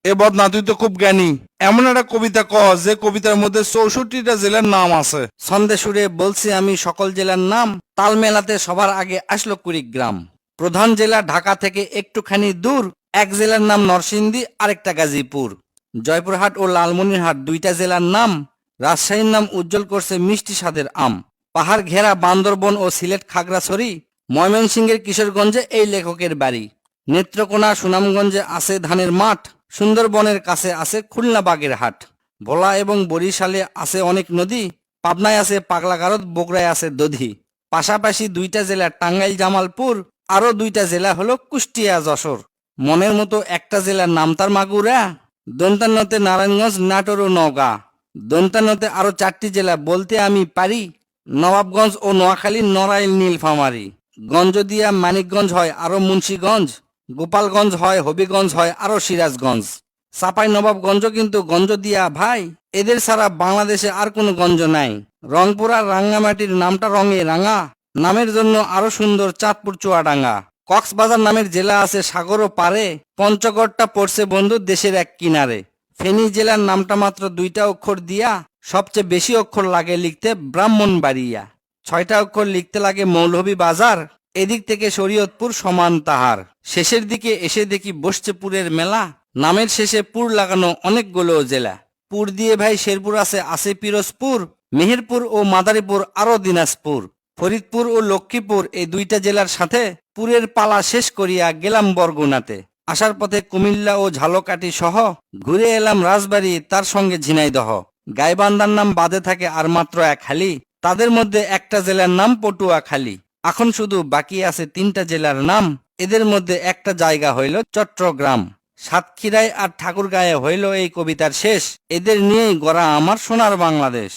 এ বদনা, তুই তো খুব জ্ঞানী। এমন একটা কবিতা ক যে কবিতার মধ্যে 64টা জেলার নাম আছে। ছন্দে সুরে বলছি আমি সকল জেলার নাম, তাল মেলাতে সবার আগে আসলো কুড়িগ্রাম। প্রধান জেলা ঢাকা থেকে একটুখানি দূর, এক জেলার নাম নরসিংদী, আরেকটা গাজীপুর। জয়পুরহাট ও লালমনিরহাট দুইটা জেলার নাম, রাজশাহীর নাম উজ্জ্বল করছে মিষ্টি স্বাদের আম। পাহাড় ঘেরা বান্দরবন ও সিলেট খাগড়াছড়ি, ময়মনসিংহের কিশোরগঞ্জে এই লেখকের বাড়ি। নেত্রকোনা সুনামগঞ্জে আছে ধানের মাঠ, সুন্দরবনের কাছে আছে খুলনা বাগের হাট। ভোলা এবং বরিশালে আছে অনেক নদী, পাবনায় আছে পাগলাগারদ, বগুড়ায় আছে দধি। পাশাপাশি দুইটা জেলা টাঙ্গাইল জামালপুর, আরো দুইটা জেলা হলো কুষ্টিয়া যশোর। মনের মতো একটা জেলার নাম তার মাগুরা, দন্তান্নতে নারায়ণগঞ্জ, নাটোর ও নওগাঁ। দন্তান্নতে আরো 4টি জেলা বলতে আমি পারি, নবাবগঞ্জ ও নোয়াখালী, নড়াইল, নীলফামারী। গঞ্জদিয়া মানিকগঞ্জ হয় আরো মুন্সীগঞ্জ, গোপালগঞ্জ হয়, হবিগঞ্জ হয় আরো সিরাজগঞ্জ। চাপাই নবাবগঞ্জ কিন্তু গঞ্জ দিয়া ভাই, এদের ছাড়া বাংলাদেশে আর কোনো গঞ্জ নাই। রংপুর আর রাঙ্গামাটির নামটা রঙে রাঙা, নামের জন্য আরো সুন্দর চাঁদপুর চুয়াডাঙ্গা। কক্সবাজার নামের জেলা আছে সাগর ও পারে, পঞ্চগড়টা পড়ছে বন্ধু দেশের এক কিনারে। ফেনী জেলার নামটা মাত্র 2টা অক্ষর দিয়া, সবচেয়ে বেশি অক্ষর লাগে লিখতে ব্রাহ্মণবাড়িয়া। 6টা অক্ষর লিখতে লাগে মৌলভী বাজার, এদিক থেকে শরীয়তপুর সমান তাহার। শেষের দিকে এসে দেখি বসছে পুরের মেলা, নামের শেষে পুর লাগানো অনেকগুলো জেলা। পুর দিয়ে ভাই শেরপুর আছে পিরোজপুর, মেহেরপুর ও মাদারীপুর, আরো দিনাজপুর। ফরিদপুর ও লক্ষ্মীপুর এই দুইটা জেলার সাথে পুরের পালা শেষ করিয়া গেলাম বরগুনাতে। আসার পথে কুমিল্লা ও ঝালকাঠি সহ ঘুরে এলাম রাজবাড়ী, তার সঙ্গে ঝিনাইদহ। গাইবান্ধার নাম বাদে থাকে আর মাত্র এক হালি, তাদের মধ্যে একটা জেলার নাম পটুয়াখালী। এখন শুধু বাকি আছে 3টা জেলার নাম, এদের মধ্যে একটা জায়গা হইল চট্টগ্রাম। সাতক্ষীরায় আর ঠাকুরগাঁয়ে হইল এই কবিতার শেষ। এদের নিয়েই গড়া আমার সোনার বাংলাদেশ।